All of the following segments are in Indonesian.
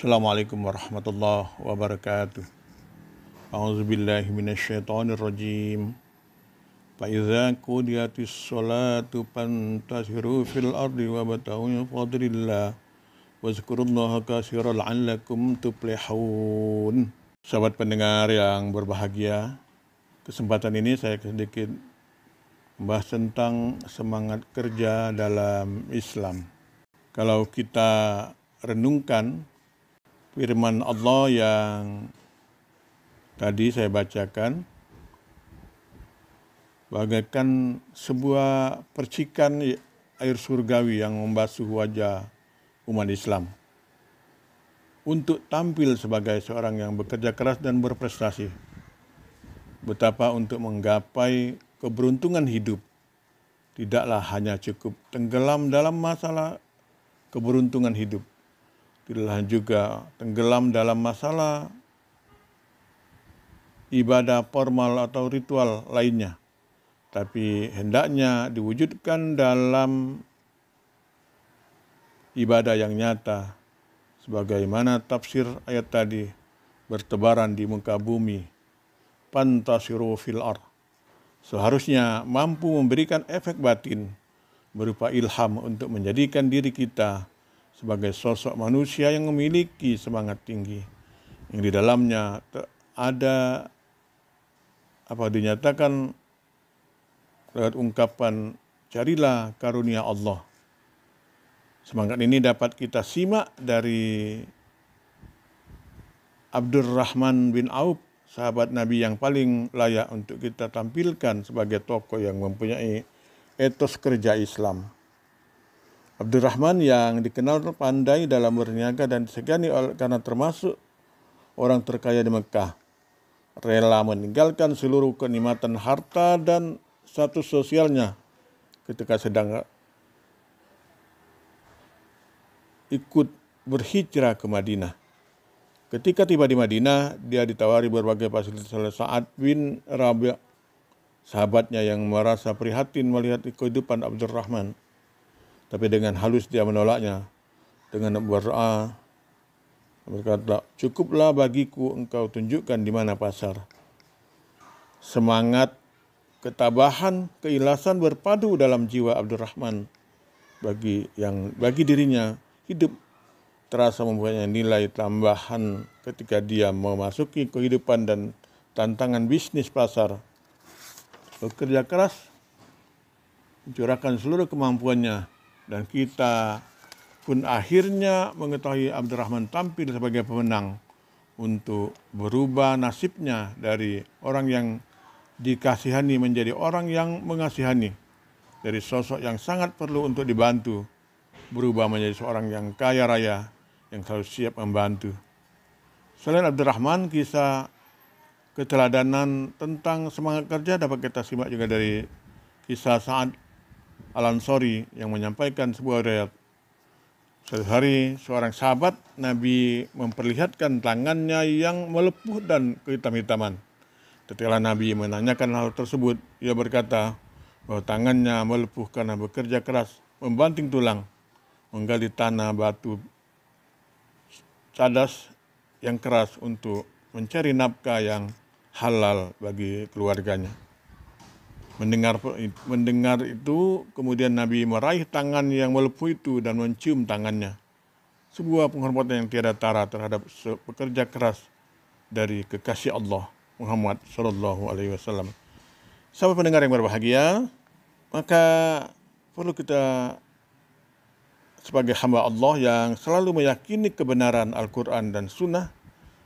Assalamualaikum warahmatullahi wabarakatuh. A'udzubillahi minasyaitonirrajim. Fa idza qudiyatis sholatu fantashiru fil ardi wabtaghu min fadlillah wazkurullaha katsiran la'allakum tuflihun. Sahabat pendengar yang berbahagia, kesempatan ini saya sedikit membahas tentang semangat kerja dalam Islam. Kalau kita renungkan firman Allah yang tadi saya bacakan, bagaikan sebuah percikan air surgawi yang membasuh wajah umat Islam untuk tampil sebagai seorang yang bekerja keras dan berprestasi. Betapa untuk menggapai keberuntungan hidup tidaklah hanya cukup tenggelam dalam masalah keberuntungan hidup, tidaklah juga tenggelam dalam masalah ibadah formal atau ritual lainnya, tapi hendaknya diwujudkan dalam ibadah yang nyata, sebagaimana tafsir ayat tadi, bertebaran di muka bumi, fantasiru fil ard, seharusnya mampu memberikan efek batin berupa ilham untuk menjadikan diri kita sebagai sosok manusia yang memiliki semangat tinggi, yang di dalamnya ada dinyatakan lewat ungkapan carilah karunia Allah. Semangat ini dapat kita simak dari Abdurrahman bin Auf, sahabat Nabi yang paling layak untuk kita tampilkan sebagai tokoh yang mempunyai etos kerja Islam. Abdurrahman yang dikenal pandai dalam berniaga dan disegani karena termasuk orang terkaya di Mekah, rela meninggalkan seluruh kenikmatan harta dan status sosialnya ketika sedang ikut berhijrah ke Madinah. Ketika tiba di Madinah, dia ditawari berbagai fasilitas oleh Sa'ad bin Rabi', sahabatnya yang merasa prihatin melihat kehidupan Abdurrahman. Tapi dengan halus dia menolaknya dengan berdoa, berkata, cukuplah bagiku engkau tunjukkan di mana pasar. Semangat, ketabahan, keikhlasan berpadu dalam jiwa Abdurrahman. Bagi dirinya, hidup terasa mempunyai nilai tambahan ketika dia memasuki kehidupan dan tantangan bisnis pasar. Bekerja keras, mencurahkan seluruh kemampuannya, dan kita pun akhirnya mengetahui Abdurrahman tampil sebagai pemenang untuk berubah nasibnya dari orang yang dikasihani menjadi orang yang mengasihani, dari sosok yang sangat perlu untuk dibantu berubah menjadi seorang yang kaya raya yang selalu siap membantu. Selain Abdurrahman, kisah keteladanan tentang semangat kerja dapat kita simak juga dari kisah Sa'ad Al-Ansari yang menyampaikan sebuah riwayat. Suatu hari seorang sahabat Nabi memperlihatkan tangannya yang melepuh dan kehitam-hitaman. Ketika Nabi menanyakan hal tersebut, ia berkata bahwa tangannya melepuh karena bekerja keras, membanting tulang, menggali tanah, batu, cadas yang keras untuk mencari nafkah yang halal bagi keluarganya. Mendengar itu, kemudian Nabi meraih tangan yang melepuh itu dan mencium tangannya. Sebuah penghormatan yang tiada tara terhadap pekerja keras dari kekasih Allah Muhammad Sallallahu Alaihi Wasallam. Sahabat pendengar yang berbahagia, maka perlu kita sebagai hamba Allah yang selalu meyakini kebenaran Al-Quran dan Sunnah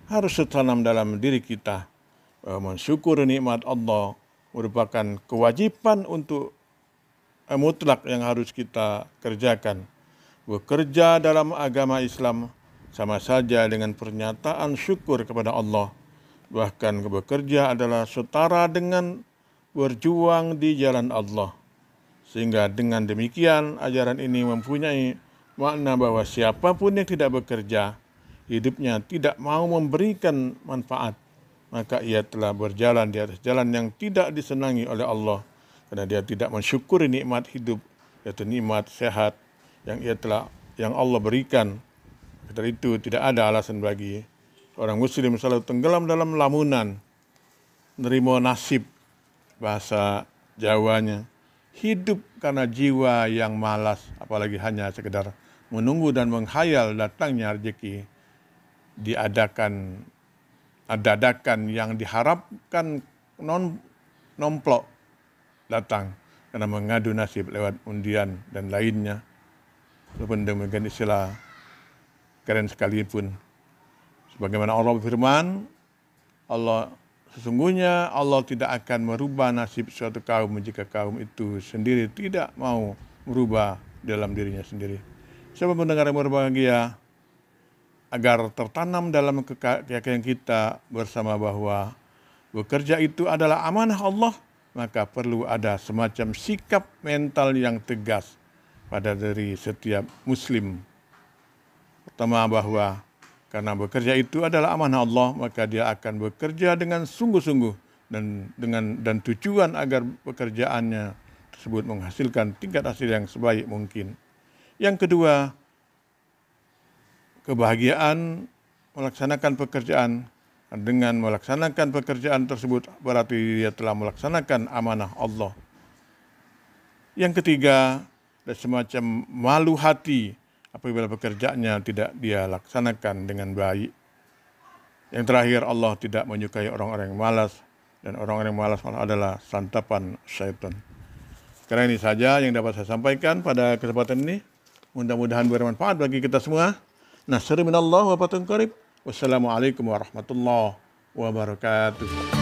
harus tertanam dalam diri kita bahwa mensyukuri nikmat Allah merupakan kewajiban untuk mutlak yang harus kita kerjakan. Bekerja dalam agama Islam sama saja dengan pernyataan syukur kepada Allah. Bahkan bekerja adalah setara dengan berjuang di jalan Allah. Sehingga dengan demikian ajaran ini mempunyai makna bahwa siapapun yang tidak bekerja, hidupnya tidak mau memberikan manfaat, maka ia telah berjalan di atas jalan yang tidak disenangi oleh Allah, karena dia tidak mensyukuri nikmat hidup, yaitu nikmat sehat yang Allah berikan Maka dari itu tidak ada alasan bagi orang muslim selalu tenggelam dalam lamunan, nerimo nasib, bahasa Jawanya, hidup karena jiwa yang malas, apalagi hanya sekedar menunggu dan menghayal datangnya rezeki, dadakan yang diharapkan nomplok datang karena mengadu nasib lewat undian dan lainnya. Walaupun demikian istilah keren sekalipun. Sebagaimana Allah berfirman, sesungguhnya Allah tidak akan merubah nasib suatu kaum jika kaum itu sendiri tidak mau merubah dalam dirinya sendiri. Siapa mendengar yang berbahagia, agar tertanam dalam keyakinan kita bersama bahwa bekerja itu adalah amanah Allah, maka perlu ada semacam sikap mental yang tegas pada diri setiap muslim. Pertama, bahwa karena bekerja itu adalah amanah Allah, maka dia akan bekerja dengan sungguh-sungguh dan tujuan agar pekerjaannya tersebut menghasilkan tingkat hasil yang sebaik mungkin. Yang kedua, kebahagiaan melaksanakan pekerjaan. Dengan melaksanakan pekerjaan tersebut berarti dia telah melaksanakan amanah Allah. Yang ketiga, ada semacam malu hati apabila pekerjaannya tidak dia laksanakan dengan baik. Yang terakhir, Allah tidak menyukai orang-orang yang malas, dan orang-orang yang malas adalah santapan syaitan. Karena ini saja yang dapat saya sampaikan pada kesempatan ini. Mudah-mudahan bermanfaat bagi kita semua. Nasrun minallah wa fatun qarib. Wassalamualaikum warahmatullahi wabarakatuh.